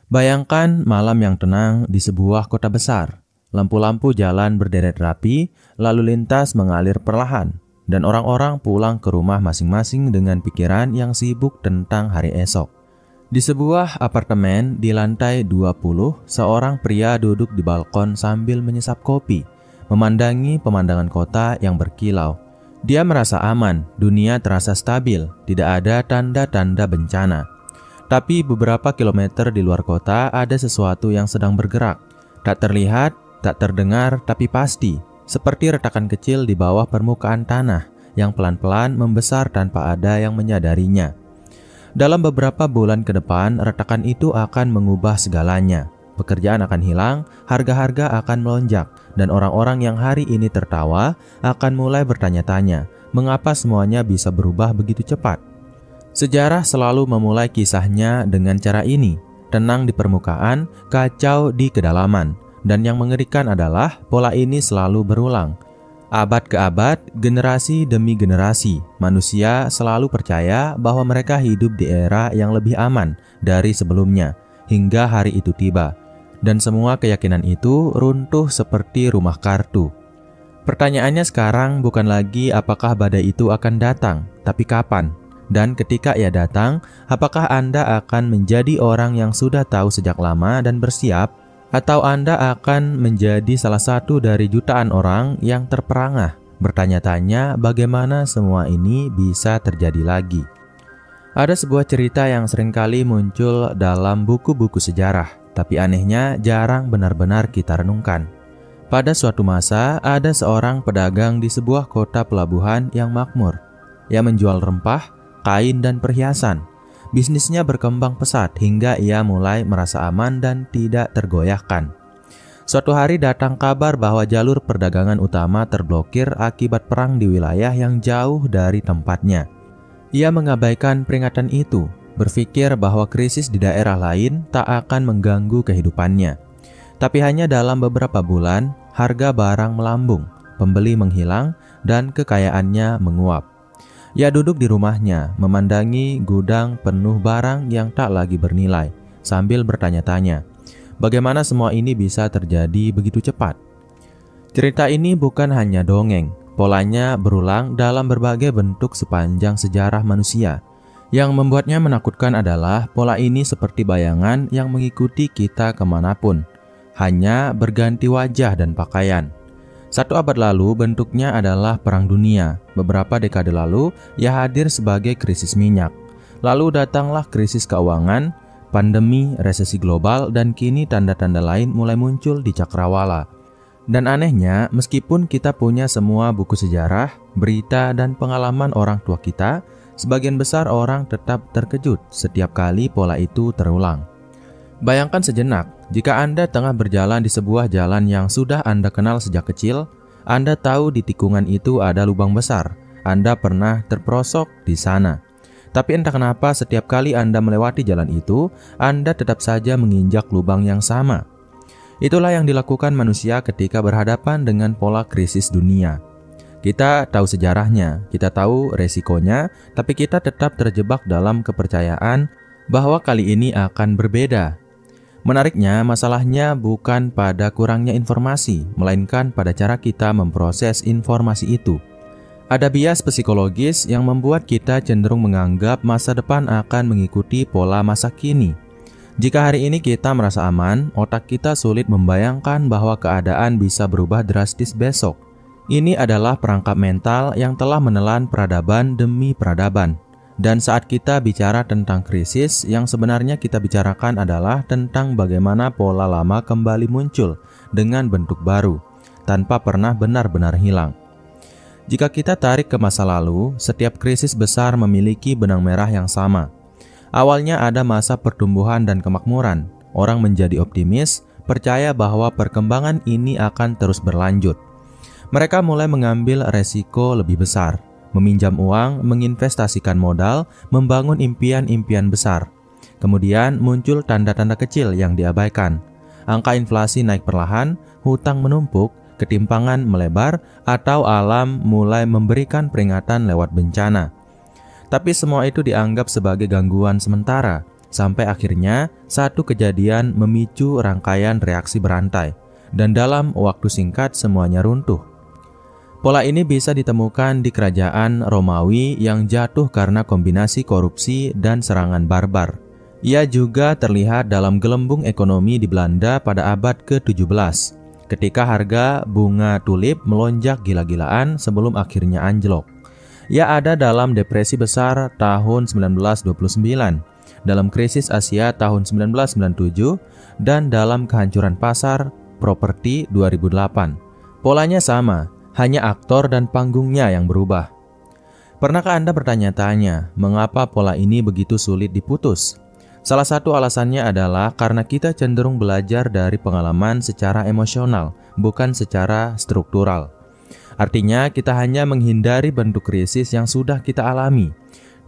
Bayangkan malam yang tenang di sebuah kota besar. Lampu-lampu jalan berderet rapi, lalu lintas mengalir perlahan, dan orang-orang pulang ke rumah masing-masing dengan pikiran yang sibuk tentang hari esok. Di sebuah apartemen di lantai 20, seorang pria duduk di balkon sambil menyesap kopi, memandangi pemandangan kota yang berkilau. Dia merasa aman, dunia terasa stabil, tidak ada tanda-tanda bencana. Tapi beberapa kilometer di luar kota ada sesuatu yang sedang bergerak. Tak terlihat, tak terdengar, tapi pasti. Seperti retakan kecil di bawah permukaan tanah yang pelan-pelan membesar tanpa ada yang menyadarinya. Dalam beberapa bulan ke depan, retakan itu akan mengubah segalanya. Pekerjaan akan hilang, harga-harga akan melonjak, dan orang-orang yang hari ini tertawa akan mulai bertanya-tanya, mengapa semuanya bisa berubah begitu cepat? Sejarah selalu memulai kisahnya dengan cara ini, tenang di permukaan, kacau di kedalaman. Dan yang mengerikan adalah pola ini selalu berulang. Abad ke abad, generasi demi generasi, manusia selalu percaya bahwa mereka hidup di era yang lebih aman dari sebelumnya, hingga hari itu tiba. Dan semua keyakinan itu runtuh seperti rumah kartu. Pertanyaannya sekarang bukan lagi apakah badai itu akan datang, tapi kapan? Dan ketika ia datang, apakah Anda akan menjadi orang yang sudah tahu sejak lama dan bersiap, atau Anda akan menjadi salah satu dari jutaan orang yang terperangah, bertanya-tanya bagaimana semua ini bisa terjadi lagi? Ada sebuah cerita yang seringkali muncul dalam buku-buku sejarah, tapi anehnya jarang benar-benar kita renungkan. Pada suatu masa, ada seorang pedagang di sebuah kota pelabuhan yang makmur. Ia menjual rempah, kain, dan perhiasan. Bisnisnya berkembang pesat hingga ia mulai merasa aman dan tidak tergoyahkan. Suatu hari datang kabar bahwa jalur perdagangan utama terblokir akibat perang di wilayah yang jauh dari tempatnya. Ia mengabaikan peringatan itu, berpikir bahwa krisis di daerah lain tak akan mengganggu kehidupannya. Tapi hanya dalam beberapa bulan, harga barang melambung, pembeli menghilang, dan kekayaannya menguap. Ia duduk di rumahnya, memandangi gudang penuh barang yang tak lagi bernilai, sambil bertanya-tanya, bagaimana semua ini bisa terjadi begitu cepat? Cerita ini bukan hanya dongeng, polanya berulang dalam berbagai bentuk sepanjang sejarah manusia. Yang membuatnya menakutkan adalah pola ini seperti bayangan yang mengikuti kita kemanapun, hanya berganti wajah dan pakaian. 1 abad lalu bentuknya adalah Perang Dunia. Beberapa dekade lalu ia hadir sebagai krisis minyak. Lalu datanglah krisis keuangan, pandemi, resesi global, dan kini tanda-tanda lain mulai muncul di cakrawala. Dan anehnya, meskipun kita punya semua buku sejarah, berita, dan pengalaman orang tua kita, sebagian besar orang tetap terkejut setiap kali pola itu terulang. Bayangkan sejenak, jika Anda tengah berjalan di sebuah jalan yang sudah Anda kenal sejak kecil, Anda tahu di tikungan itu ada lubang besar, Anda pernah terperosok di sana. Tapi entah kenapa setiap kali Anda melewati jalan itu, Anda tetap saja menginjak lubang yang sama. Itulah yang dilakukan manusia ketika berhadapan dengan pola krisis dunia. Kita tahu sejarahnya, kita tahu resikonya, tapi kita tetap terjebak dalam kepercayaan bahwa kali ini akan berbeda. Menariknya, masalahnya bukan pada kurangnya informasi, melainkan pada cara kita memproses informasi itu. Ada bias psikologis yang membuat kita cenderung menganggap masa depan akan mengikuti pola masa kini. Jika hari ini kita merasa aman, otak kita sulit membayangkan bahwa keadaan bisa berubah drastis besok. Ini adalah perangkap mental yang telah menelan peradaban demi peradaban. Dan saat kita bicara tentang krisis, yang sebenarnya kita bicarakan adalah tentang bagaimana pola lama kembali muncul dengan bentuk baru, tanpa pernah benar-benar hilang. Jika kita tarik ke masa lalu, setiap krisis besar memiliki benang merah yang sama. Awalnya ada masa pertumbuhan dan kemakmuran. Orang menjadi optimis, percaya bahwa perkembangan ini akan terus berlanjut. Mereka mulai mengambil resiko lebih besar, meminjam uang, menginvestasikan modal, membangun impian-impian besar. Kemudian muncul tanda-tanda kecil yang diabaikan. Angka inflasi naik perlahan, hutang menumpuk, ketimpangan melebar, atau alam mulai memberikan peringatan lewat bencana. Tapi semua itu dianggap sebagai gangguan sementara, sampai akhirnya satu kejadian memicu rangkaian reaksi berantai, dan dalam waktu singkat semuanya runtuh. Pola ini bisa ditemukan di kerajaan Romawi yang jatuh karena kombinasi korupsi dan serangan barbar. Ia juga terlihat dalam gelembung ekonomi di Belanda pada abad ke-17, ketika harga bunga tulip melonjak gila-gilaan sebelum akhirnya anjlok. Ia ada dalam depresi besar tahun 1929, dalam krisis Asia tahun 1997, dan dalam kehancuran pasar properti 2008. Polanya sama, hanya aktor dan panggungnya yang berubah. Pernahkah Anda bertanya-tanya, mengapa pola ini begitu sulit diputus? Salah satu alasannya adalah karena kita cenderung belajar dari pengalaman secara emosional, bukan secara struktural. Artinya, kita hanya menghindari bentuk krisis yang sudah kita alami,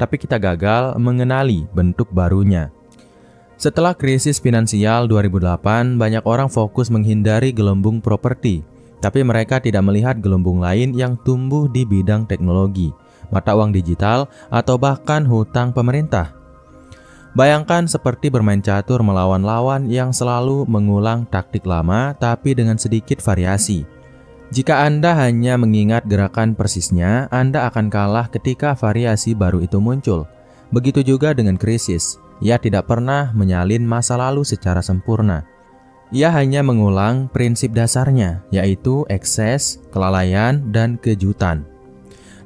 tapi kita gagal mengenali bentuk barunya. Setelah krisis finansial 2008, banyak orang fokus menghindari gelembung properti, tapi mereka tidak melihat gelembung lain yang tumbuh di bidang teknologi, mata uang digital, atau bahkan hutang pemerintah. Bayangkan seperti bermain catur melawan lawan yang selalu mengulang taktik lama tapi dengan sedikit variasi. Jika Anda hanya mengingat gerakan persisnya, Anda akan kalah ketika variasi baru itu muncul. Begitu juga dengan krisis. Ia tidak pernah menyalin masa lalu secara sempurna. Ia hanya mengulang prinsip dasarnya, yaitu ekses, kelalaian, dan kejutan.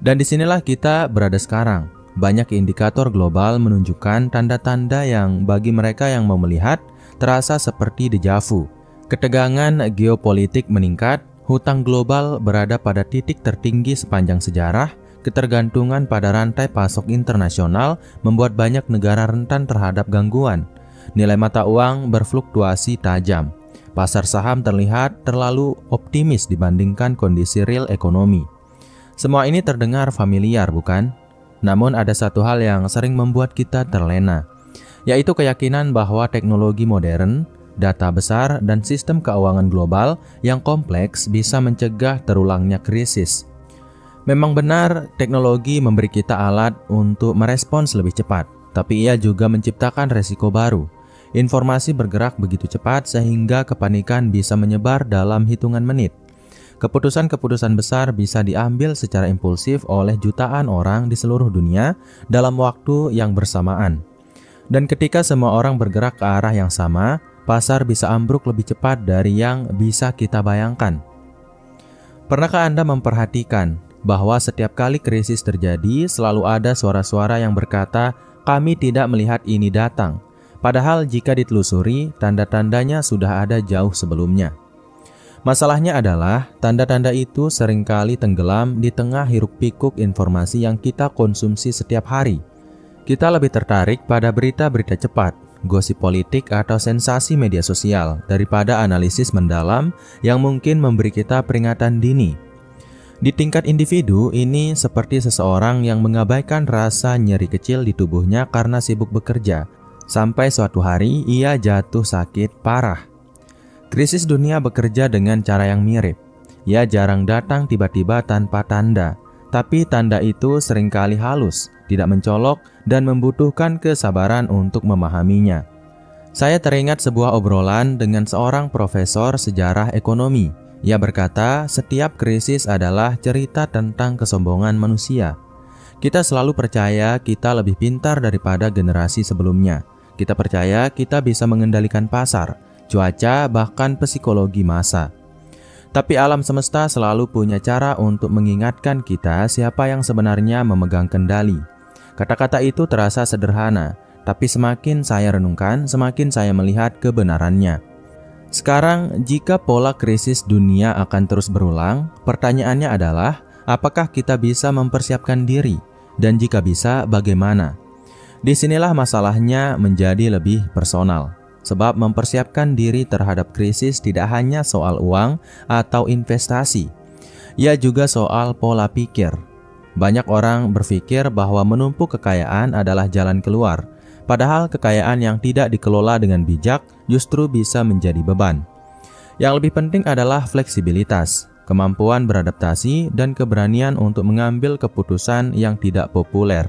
Dan disinilah kita berada sekarang. Banyak indikator global menunjukkan tanda-tanda yang bagi mereka yang mau melihat terasa seperti deja vu. Ketegangan geopolitik meningkat, hutang global berada pada titik tertinggi sepanjang sejarah, ketergantungan pada rantai pasok internasional membuat banyak negara rentan terhadap gangguan. Nilai mata uang berfluktuasi tajam. Pasar saham terlihat terlalu optimis dibandingkan kondisi real ekonomi. Semua ini terdengar familiar, bukan? Namun ada satu hal yang sering membuat kita terlena, yaitu keyakinan bahwa teknologi modern, data besar, dan sistem keuangan global yang kompleks bisa mencegah terulangnya krisis. Memang benar, teknologi memberi kita alat untuk merespons lebih cepat, tapi ia juga menciptakan resiko baru. Informasi bergerak begitu cepat sehingga kepanikan bisa menyebar dalam hitungan menit. Keputusan-keputusan besar bisa diambil secara impulsif oleh jutaan orang di seluruh dunia dalam waktu yang bersamaan. Dan ketika semua orang bergerak ke arah yang sama, pasar bisa ambruk lebih cepat dari yang bisa kita bayangkan. Pernahkah Anda memperhatikan bahwa setiap kali krisis terjadi selalu ada suara-suara yang berkata, "Kami tidak melihat ini datang." Padahal jika ditelusuri, tanda-tandanya sudah ada jauh sebelumnya. Masalahnya adalah, tanda-tanda itu seringkali tenggelam di tengah hiruk-pikuk informasi yang kita konsumsi setiap hari. Kita lebih tertarik pada berita-berita cepat, gosip politik, atau sensasi media sosial daripada analisis mendalam yang mungkin memberi kita peringatan dini. Di tingkat individu, ini seperti seseorang yang mengabaikan rasa nyeri kecil di tubuhnya karena sibuk bekerja, sampai suatu hari ia jatuh sakit parah. Krisis dunia bekerja dengan cara yang mirip. Ia jarang datang tiba-tiba tanpa tanda, tapi tanda itu seringkali halus, tidak mencolok, dan membutuhkan kesabaran untuk memahaminya. Saya teringat sebuah obrolan dengan seorang profesor sejarah ekonomi. Ia berkata, setiap krisis adalah cerita tentang kesombongan manusia. Kita selalu percaya kita lebih pintar daripada generasi sebelumnya. Kita percaya kita bisa mengendalikan pasar, cuaca, bahkan psikologi massa. Tapi alam semesta selalu punya cara untuk mengingatkan kita siapa yang sebenarnya memegang kendali. Kata-kata itu terasa sederhana, tapi semakin saya renungkan, semakin saya melihat kebenarannya. Sekarang, jika pola krisis dunia akan terus berulang, pertanyaannya adalah, apakah kita bisa mempersiapkan diri? Dan jika bisa, bagaimana? Disinilah masalahnya menjadi lebih personal. Sebab mempersiapkan diri terhadap krisis tidak hanya soal uang atau investasi. Ia juga soal pola pikir. Banyak orang berpikir bahwa menumpuk kekayaan adalah jalan keluar. Padahal kekayaan yang tidak dikelola dengan bijak justru bisa menjadi beban. Yang lebih penting adalah fleksibilitas, kemampuan beradaptasi, dan keberanian untuk mengambil keputusan yang tidak populer.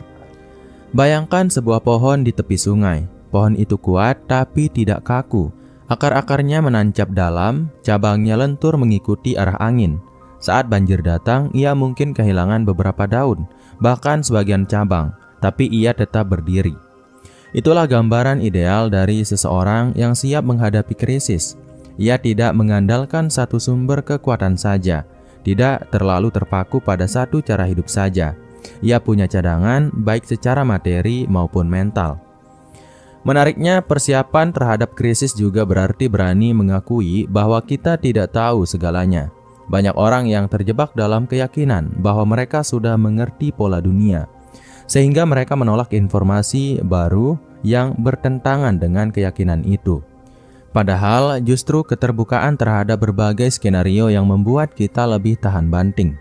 Bayangkan sebuah pohon di tepi sungai. pohon itu kuat tapi tidak kaku. Akar-akarnya menancap dalam, cabangnya lentur mengikuti arah angin. Saat banjir datang, ia mungkin kehilangan beberapa daun, bahkan sebagian cabang, tapi ia tetap berdiri. Itulah gambaran ideal dari seseorang yang siap menghadapi krisis. Ia tidak mengandalkan satu sumber kekuatan saja, tidak terlalu terpaku pada satu cara hidup saja. Ia punya cadangan baik secara materi maupun mental. Menariknya, persiapan terhadap krisis juga berarti berani mengakui bahwa kita tidak tahu segalanya. Banyak orang yang terjebak dalam keyakinan bahwa mereka sudah mengerti pola dunia, sehingga mereka menolak informasi baru yang bertentangan dengan keyakinan itu. Padahal justru keterbukaan terhadap berbagai skenario yang membuat kita lebih tahan banting.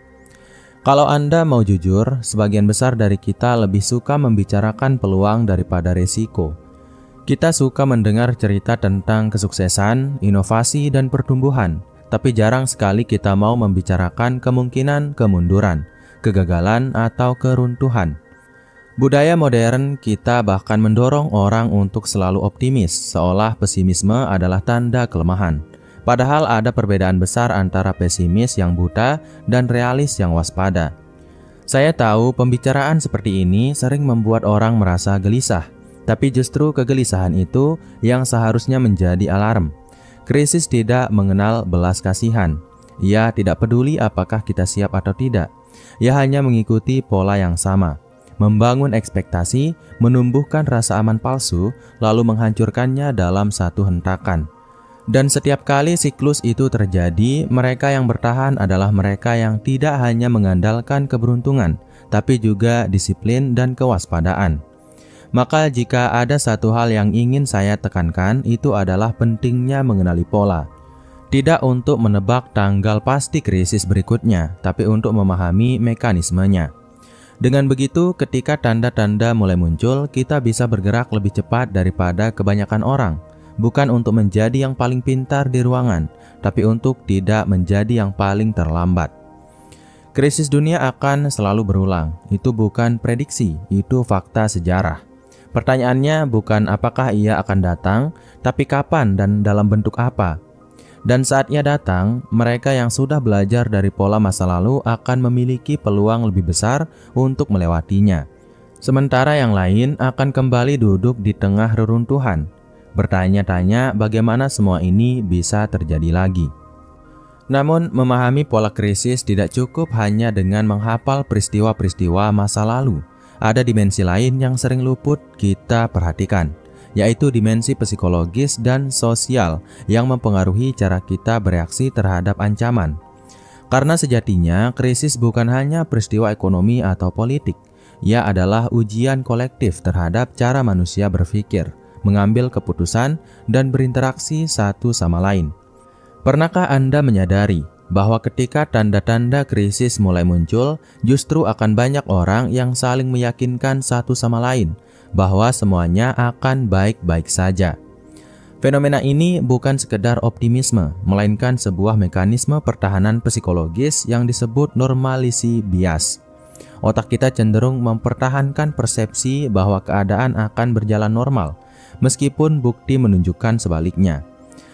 Kalau Anda mau jujur, sebagian besar dari kita lebih suka membicarakan peluang daripada resiko. Kita suka mendengar cerita tentang kesuksesan, inovasi, dan pertumbuhan, tapi jarang sekali kita mau membicarakan kemungkinan kemunduran, kegagalan, atau keruntuhan. Budaya modern kita bahkan mendorong orang untuk selalu optimis, seolah pesimisme adalah tanda kelemahan. Padahal ada perbedaan besar antara pesimis yang buta dan realis yang waspada. Saya tahu pembicaraan seperti ini sering membuat orang merasa gelisah, tapi justru kegelisahan itu yang seharusnya menjadi alarm. Krisis tidak mengenal belas kasihan. Ia tidak peduli apakah kita siap atau tidak. Ia hanya mengikuti pola yang sama. Membangun ekspektasi, menumbuhkan rasa aman palsu, lalu menghancurkannya dalam satu hentakan. Dan setiap kali siklus itu terjadi, mereka yang bertahan adalah mereka yang tidak hanya mengandalkan keberuntungan, tapi juga disiplin dan kewaspadaan. Maka jika ada satu hal yang ingin saya tekankan, itu adalah pentingnya mengenali pola. Tidak untuk menebak tanggal pasti krisis berikutnya, tapi untuk memahami mekanismenya. Dengan begitu, ketika tanda-tanda mulai muncul, kita bisa bergerak lebih cepat daripada kebanyakan orang. Bukan untuk menjadi yang paling pintar di ruangan, tapi untuk tidak menjadi yang paling terlambat. Krisis dunia akan selalu berulang. Itu bukan prediksi, itu fakta sejarah. Pertanyaannya bukan apakah ia akan datang, tapi kapan dan dalam bentuk apa. Dan saat ia datang, mereka yang sudah belajar dari pola masa lalu akan memiliki peluang lebih besar untuk melewatinya. Sementara yang lain akan kembali duduk di tengah reruntuhan, bertanya-tanya bagaimana semua ini bisa terjadi lagi. Namun, memahami pola krisis tidak cukup hanya dengan menghafal peristiwa-peristiwa masa lalu. Ada dimensi lain yang sering luput kita perhatikan, yaitu dimensi psikologis dan sosial yang mempengaruhi cara kita bereaksi terhadap ancaman. Karena sejatinya, krisis bukan hanya peristiwa ekonomi atau politik. Ia adalah ujian kolektif terhadap cara manusia berpikir, mengambil keputusan, dan berinteraksi satu sama lain. Pernahkah Anda menyadari bahwa ketika tanda-tanda krisis mulai muncul, justru akan banyak orang yang saling meyakinkan satu sama lain bahwa semuanya akan baik-baik saja? Fenomena ini bukan sekedar optimisme, melainkan sebuah mekanisme pertahanan psikologis yang disebut normalisi bias. Otak kita cenderung mempertahankan persepsi bahwa keadaan akan berjalan normal, meskipun bukti menunjukkan sebaliknya.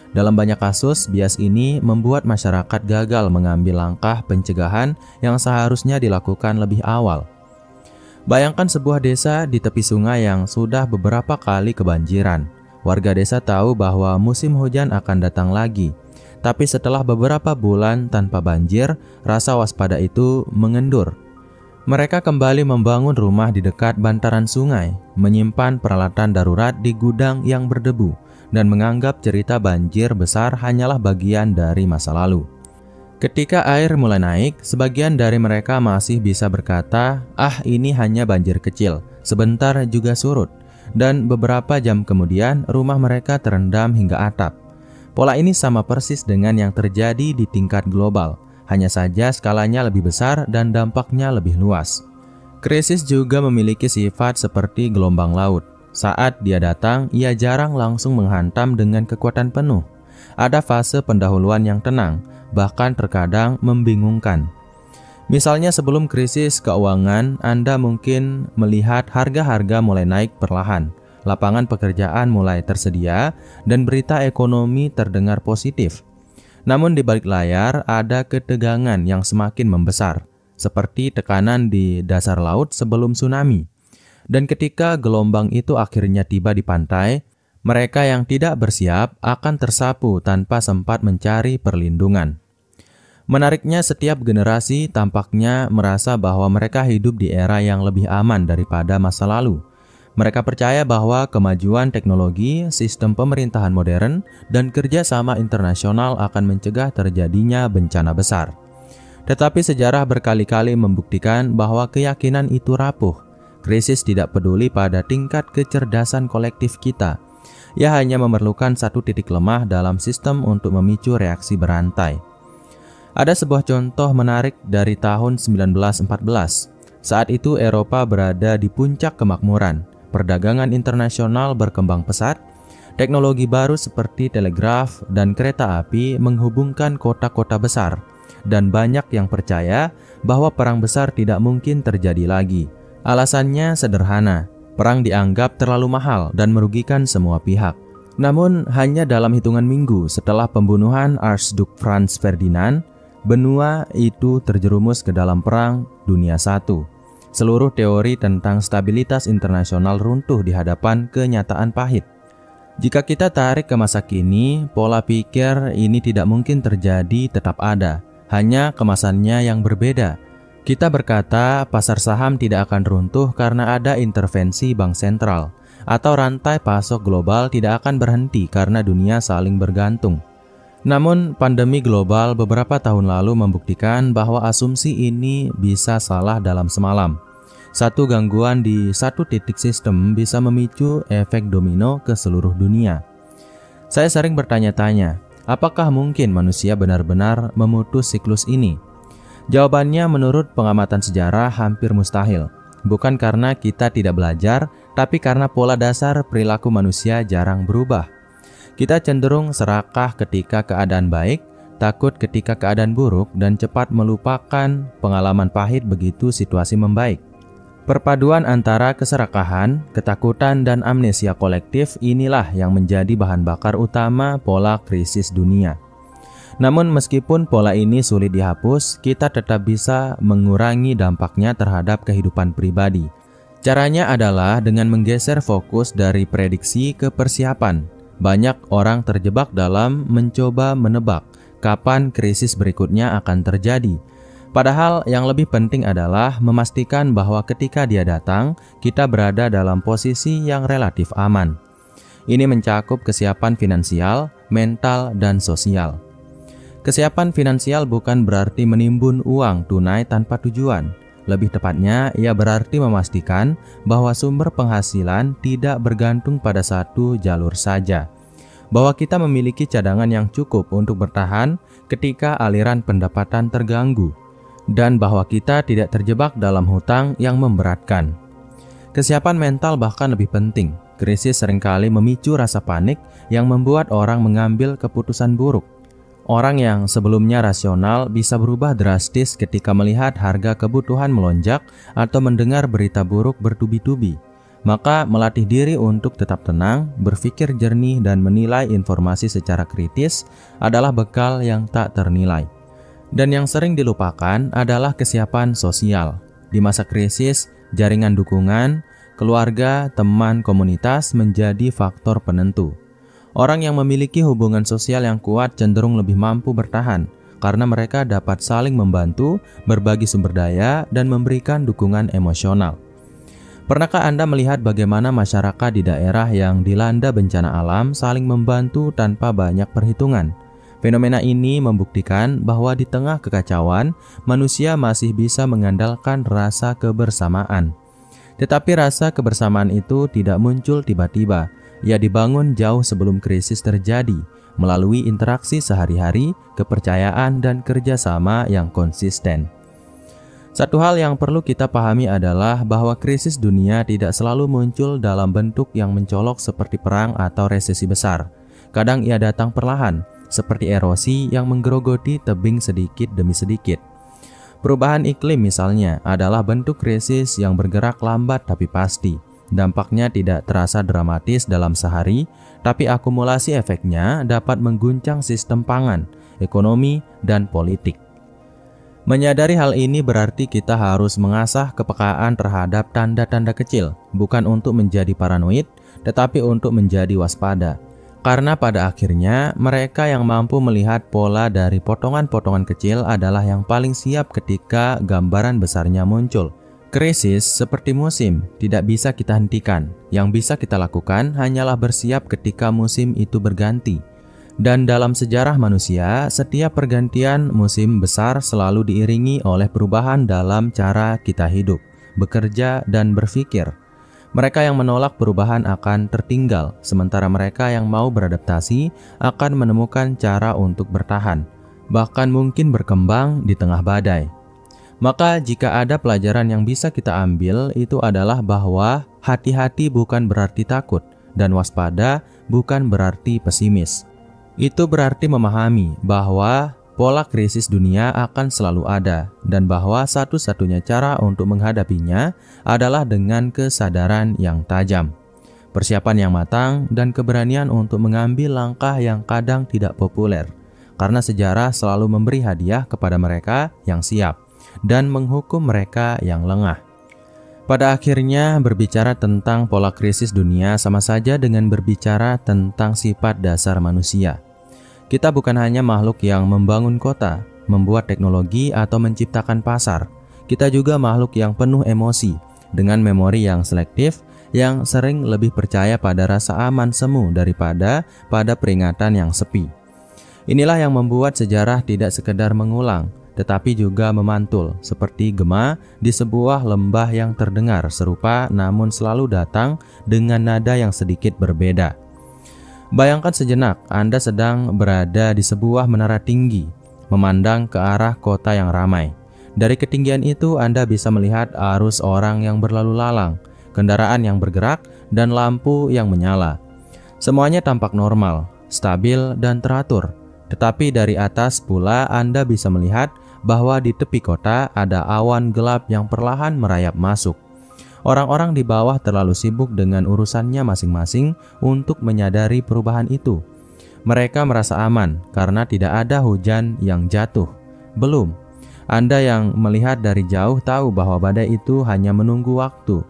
Dalam banyak kasus, bias ini membuat masyarakat gagal mengambil langkah pencegahan yang seharusnya dilakukan lebih awal. Bayangkan sebuah desa di tepi sungai yang sudah beberapa kali kebanjiran. Warga desa tahu bahwa musim hujan akan datang lagi. Tapi setelah beberapa bulan tanpa banjir, rasa waspada itu mengendur. Mereka kembali membangun rumah di dekat bantaran sungai, menyimpan peralatan darurat di gudang yang berdebu, dan menganggap cerita banjir besar hanyalah bagian dari masa lalu. Ketika air mulai naik, sebagian dari mereka masih bisa berkata, ini hanya banjir kecil, sebentar juga surut." Dan beberapa jam kemudian, rumah mereka terendam hingga atap. Pola ini sama persis dengan yang terjadi di tingkat global. Hanya saja skalanya lebih besar dan dampaknya lebih luas. Krisis juga memiliki sifat seperti gelombang laut. Saat dia datang, ia jarang langsung menghantam dengan kekuatan penuh. Ada fase pendahuluan yang tenang, bahkan terkadang membingungkan. Misalnya sebelum krisis keuangan, Anda mungkin melihat harga-harga mulai naik perlahan. lapangan pekerjaan mulai tersedia, dan berita ekonomi terdengar positif. Namun di balik layar ada ketegangan yang semakin membesar, seperti tekanan di dasar laut sebelum tsunami. Dan ketika gelombang itu akhirnya tiba di pantai, mereka yang tidak bersiap akan tersapu tanpa sempat mencari perlindungan. Menariknya, setiap generasi tampaknya merasa bahwa mereka hidup di era yang lebih aman daripada masa lalu. Mereka percaya bahwa kemajuan teknologi, sistem pemerintahan modern, dan kerjasama internasional akan mencegah terjadinya bencana besar. Tetapi sejarah berkali-kali membuktikan bahwa keyakinan itu rapuh. Krisis tidak peduli pada tingkat kecerdasan kolektif kita. Ia hanya memerlukan satu titik lemah dalam sistem untuk memicu reaksi berantai. Ada sebuah contoh menarik dari tahun 1914. Saat itu Eropa berada di puncak kemakmuran. Perdagangan internasional berkembang pesat. Teknologi baru seperti telegraf dan kereta api menghubungkan kota-kota besar. Dan banyak yang percaya bahwa perang besar tidak mungkin terjadi lagi. Alasannya sederhana. Perang dianggap terlalu mahal dan merugikan semua pihak. Namun hanya dalam hitungan minggu setelah pembunuhan Archduke Franz Ferdinand, benua itu terjerumus ke dalam Perang Dunia I. Seluruh teori tentang stabilitas internasional runtuh di hadapan kenyataan pahit. Jika kita tarik ke masa kini, pola pikir ini tidak mungkin terjadi tetap ada, hanya kemasannya yang berbeda. Kita berkata pasar saham tidak akan runtuh karena ada intervensi bank sentral, atau rantai pasok global tidak akan berhenti karena dunia saling bergantung. Namun, pandemi global beberapa tahun lalu membuktikan bahwa asumsi ini bisa salah dalam semalam. Satu gangguan di satu titik sistem bisa memicu efek domino ke seluruh dunia. Saya sering bertanya-tanya, apakah mungkin manusia benar-benar memutus siklus ini? Jawabannya menurut pengamatan sejarah hampir mustahil. Bukan karena kita tidak belajar, tapi karena pola dasar perilaku manusia jarang berubah. Kita cenderung serakah ketika keadaan baik, takut ketika keadaan buruk, dan cepat melupakan pengalaman pahit begitu situasi membaik. Perpaduan antara keserakahan, ketakutan, dan amnesia kolektif inilah yang menjadi bahan bakar utama pola krisis dunia. Namun meskipun pola ini sulit dihapus, kita tetap bisa mengurangi dampaknya terhadap kehidupan pribadi. Caranya adalah dengan menggeser fokus dari prediksi ke persiapan. Banyak orang terjebak dalam mencoba menebak kapan krisis berikutnya akan terjadi. Padahal yang lebih penting adalah memastikan bahwa ketika dia datang, kita berada dalam posisi yang relatif aman. Ini mencakup kesiapan finansial, mental, dan sosial. Kesiapan finansial bukan berarti menimbun uang tunai tanpa tujuan. Lebih tepatnya, ia berarti memastikan bahwa sumber penghasilan tidak bergantung pada satu jalur saja. Bahwa kita memiliki cadangan yang cukup untuk bertahan ketika aliran pendapatan terganggu. Dan bahwa kita tidak terjebak dalam hutang yang memberatkan. Kesiapan mental bahkan lebih penting. Krisis seringkali memicu rasa panik yang membuat orang mengambil keputusan buruk. Orang yang sebelumnya rasional bisa berubah drastis ketika melihat harga kebutuhan melonjak atau mendengar berita buruk bertubi-tubi. Maka melatih diri untuk tetap tenang, berpikir jernih, dan menilai informasi secara kritis adalah bekal yang tak ternilai. Dan yang sering dilupakan adalah kesiapan sosial. Di masa krisis, jaringan dukungan, keluarga, teman, komunitas menjadi faktor penentu. Orang yang memiliki hubungan sosial yang kuat cenderung lebih mampu bertahan karena mereka dapat saling membantu, berbagi sumber daya, dan memberikan dukungan emosional. Pernahkah Anda melihat bagaimana masyarakat di daerah yang dilanda bencana alam saling membantu tanpa banyak perhitungan? Fenomena ini membuktikan bahwa di tengah kekacauan, manusia masih bisa mengandalkan rasa kebersamaan. Tetapi rasa kebersamaan itu tidak muncul tiba-tiba. Ia dibangun jauh sebelum krisis terjadi, melalui interaksi sehari-hari, kepercayaan, dan kerjasama yang konsisten. Satu hal yang perlu kita pahami adalah bahwa krisis dunia tidak selalu muncul dalam bentuk yang mencolok seperti perang atau resesi besar. Kadang ia datang perlahan, seperti erosi yang menggerogoti tebing sedikit demi sedikit. Perubahan iklim misalnya adalah bentuk krisis yang bergerak lambat tapi pasti. Dampaknya tidak terasa dramatis dalam sehari, tapi akumulasi efeknya dapat mengguncang sistem pangan, ekonomi, dan politik. Menyadari hal ini berarti kita harus mengasah kepekaan terhadap tanda-tanda kecil, bukan untuk menjadi paranoid, tetapi untuk menjadi waspada. Karena pada akhirnya, mereka yang mampu melihat pola dari potongan-potongan kecil adalah yang paling siap ketika gambaran besarnya muncul. Krisis seperti musim, tidak bisa kita hentikan. Yang bisa kita lakukan hanyalah bersiap ketika musim itu berganti. Dan dalam sejarah manusia, setiap pergantian musim besar selalu diiringi oleh perubahan dalam cara kita hidup, bekerja, dan berpikir. Mereka yang menolak perubahan akan tertinggal, sementara mereka yang mau beradaptasi akan menemukan cara untuk bertahan, bahkan mungkin berkembang di tengah badai. Maka jika ada pelajaran yang bisa kita ambil, itu adalah bahwa hati-hati bukan berarti takut, dan waspada bukan berarti pesimis. Itu berarti memahami bahwa pola krisis dunia akan selalu ada, dan bahwa satu-satunya cara untuk menghadapinya adalah dengan kesadaran yang tajam, persiapan yang matang, dan keberanian untuk mengambil langkah yang kadang tidak populer, karena sejarah selalu memberi hadiah kepada mereka yang siap dan menghukum mereka yang lengah. Pada akhirnya, berbicara tentang pola krisis dunia sama saja dengan berbicara tentang sifat dasar manusia. Kita bukan hanya makhluk yang membangun kota, membuat teknologi, atau menciptakan pasar. Kita juga makhluk yang penuh emosi, dengan memori yang selektif, yang sering lebih percaya pada rasa aman semu daripada pada peringatan yang sepi. Inilah yang membuat sejarah tidak sekedar mengulang, tetapi juga memantul, seperti gema di sebuah lembah yang terdengar serupa namun selalu datang dengan nada yang sedikit berbeda. Bayangkan sejenak Anda sedang berada di sebuah menara tinggi, memandang ke arah kota yang ramai. Dari ketinggian itu Anda bisa melihat arus orang yang berlalu lalang, kendaraan yang bergerak, dan lampu yang menyala. Semuanya tampak normal, stabil, dan teratur. Tetapi dari atas pula Anda bisa melihat bahwa di tepi kota ada awan gelap yang perlahan merayap masuk. Orang-orang di bawah terlalu sibuk dengan urusannya masing-masing untuk menyadari perubahan itu. Mereka merasa aman karena tidak ada hujan yang jatuh. Belum. Anda yang melihat dari jauh tahu bahwa badai itu hanya menunggu waktu.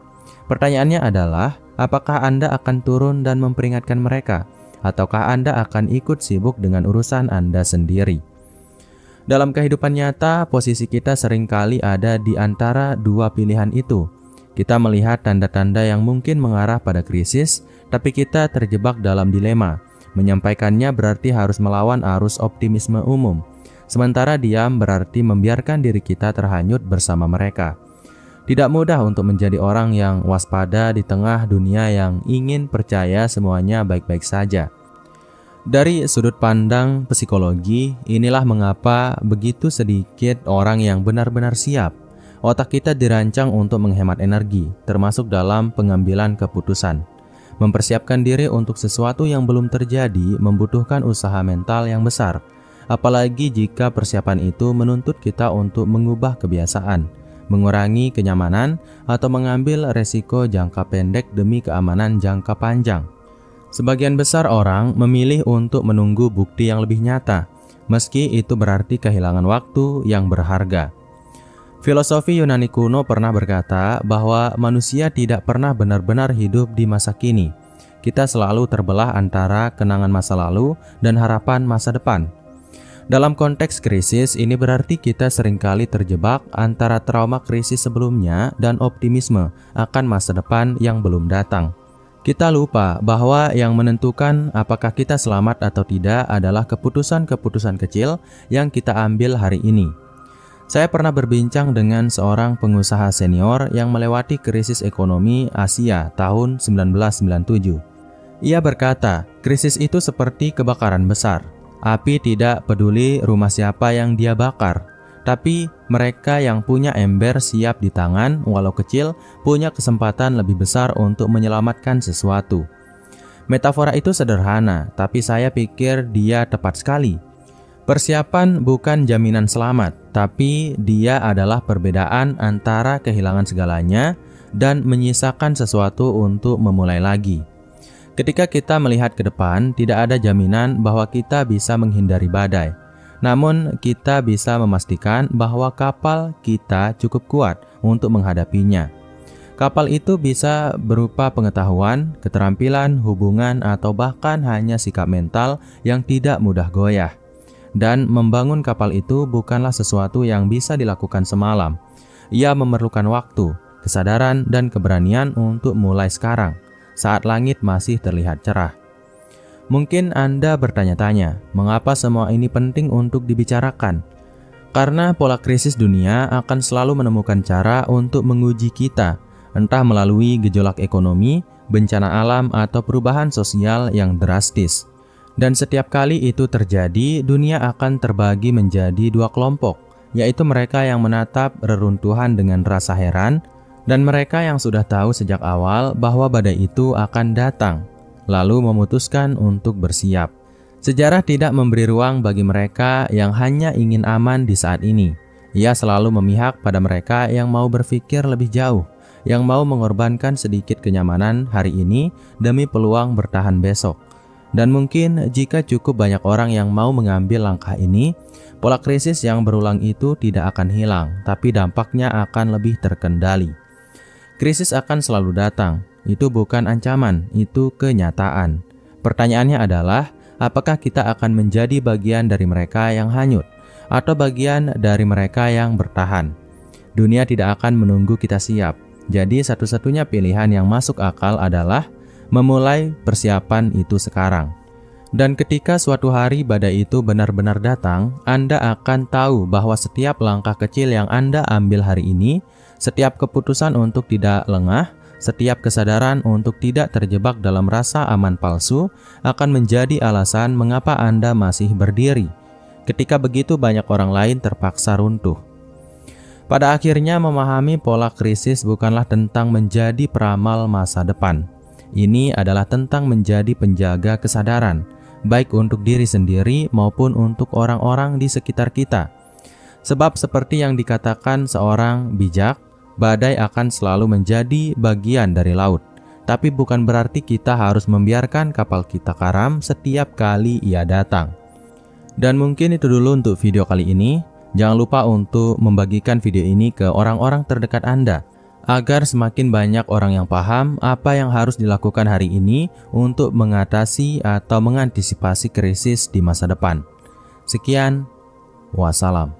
Pertanyaannya adalah, apakah Anda akan turun dan memperingatkan mereka? Ataukah Anda akan ikut sibuk dengan urusan Anda sendiri? Dalam kehidupan nyata, posisi kita seringkali ada di antara dua pilihan itu. Kita melihat tanda-tanda yang mungkin mengarah pada krisis, tapi kita terjebak dalam dilema. Menyampaikannya berarti harus melawan arus optimisme umum. Sementara diam berarti membiarkan diri kita terhanyut bersama mereka. Tidak mudah untuk menjadi orang yang waspada di tengah dunia yang ingin percaya semuanya baik-baik saja. Dari sudut pandang psikologi, inilah mengapa begitu sedikit orang yang benar-benar siap. Otak kita dirancang untuk menghemat energi, termasuk dalam pengambilan keputusan. Mempersiapkan diri untuk sesuatu yang belum terjadi membutuhkan usaha mental yang besar, apalagi jika persiapan itu menuntut kita untuk mengubah kebiasaan, mengurangi kenyamanan, atau mengambil resiko jangka pendek demi keamanan jangka panjang. Sebagian besar orang memilih untuk menunggu bukti yang lebih nyata, meski itu berarti kehilangan waktu yang berharga. Filosofi Yunani kuno pernah berkata bahwa manusia tidak pernah benar-benar hidup di masa kini. Kita selalu terbelah antara kenangan masa lalu dan harapan masa depan. Dalam konteks krisis, ini berarti kita seringkali terjebak antara trauma krisis sebelumnya dan optimisme akan masa depan yang belum datang. Kita lupa bahwa yang menentukan apakah kita selamat atau tidak adalah keputusan-keputusan kecil yang kita ambil hari ini. Saya pernah berbincang dengan seorang pengusaha senior yang melewati krisis ekonomi Asia tahun 1997. Ia berkata, krisis itu seperti kebakaran besar. Api tidak peduli rumah siapa yang dia bakar, tapi mereka yang punya ember siap di tangan, walau kecil, punya kesempatan lebih besar untuk menyelamatkan sesuatu. Metafora itu sederhana, tapi saya pikir dia tepat sekali. Persiapan bukan jaminan selamat, tapi dia adalah perbedaan antara kehilangan segalanya dan menyisakan sesuatu untuk memulai lagi. Ketika kita melihat ke depan, tidak ada jaminan bahwa kita bisa menghindari badai. Namun, kita bisa memastikan bahwa kapal kita cukup kuat untuk menghadapinya. Kapal itu bisa berupa pengetahuan, keterampilan, hubungan, atau bahkan hanya sikap mental yang tidak mudah goyah. Dan membangun kapal itu bukanlah sesuatu yang bisa dilakukan semalam. Ia memerlukan waktu, kesadaran, dan keberanian untuk mulai sekarang, saat langit masih terlihat cerah. Mungkin Anda bertanya-tanya, mengapa semua ini penting untuk dibicarakan? Karena pola krisis dunia akan selalu menemukan cara untuk menguji kita, entah melalui gejolak ekonomi, bencana alam, atau perubahan sosial yang drastis. Dan setiap kali itu terjadi, dunia akan terbagi menjadi dua kelompok, yaitu mereka yang menatap reruntuhan dengan rasa heran, dan mereka yang sudah tahu sejak awal bahwa badai itu akan datang, lalu memutuskan untuk bersiap. Sejarah tidak memberi ruang bagi mereka yang hanya ingin aman di saat ini. Ia selalu memihak pada mereka yang mau berpikir lebih jauh, yang mau mengorbankan sedikit kenyamanan hari ini demi peluang bertahan besok. Dan mungkin jika cukup banyak orang yang mau mengambil langkah ini, pola krisis yang berulang itu tidak akan hilang, tapi dampaknya akan lebih terkendali. Krisis akan selalu datang, itu bukan ancaman, itu kenyataan. Pertanyaannya adalah, apakah kita akan menjadi bagian dari mereka yang hanyut, atau bagian dari mereka yang bertahan? Dunia tidak akan menunggu kita siap, jadi satu-satunya pilihan yang masuk akal adalah memulai persiapan itu sekarang. Dan ketika suatu hari badai itu benar-benar datang, Anda akan tahu bahwa setiap langkah kecil yang Anda ambil hari ini, setiap keputusan untuk tidak lengah, setiap kesadaran untuk tidak terjebak dalam rasa aman palsu akan menjadi alasan mengapa Anda masih berdiri, ketika begitu banyak orang lain terpaksa runtuh. Pada akhirnya, memahami pola krisis bukanlah tentang menjadi peramal masa depan. Ini adalah tentang menjadi penjaga kesadaran, baik untuk diri sendiri maupun untuk orang-orang di sekitar kita. Sebab seperti yang dikatakan seorang bijak, badai akan selalu menjadi bagian dari laut. Tapi bukan berarti kita harus membiarkan kapal kita karam setiap kali ia datang. Dan mungkin itu dulu untuk video kali ini. Jangan lupa untuk membagikan video ini ke orang-orang terdekat Anda, agar semakin banyak orang yang paham apa yang harus dilakukan hari ini untuk mengatasi atau mengantisipasi krisis di masa depan. Sekian, wassalam.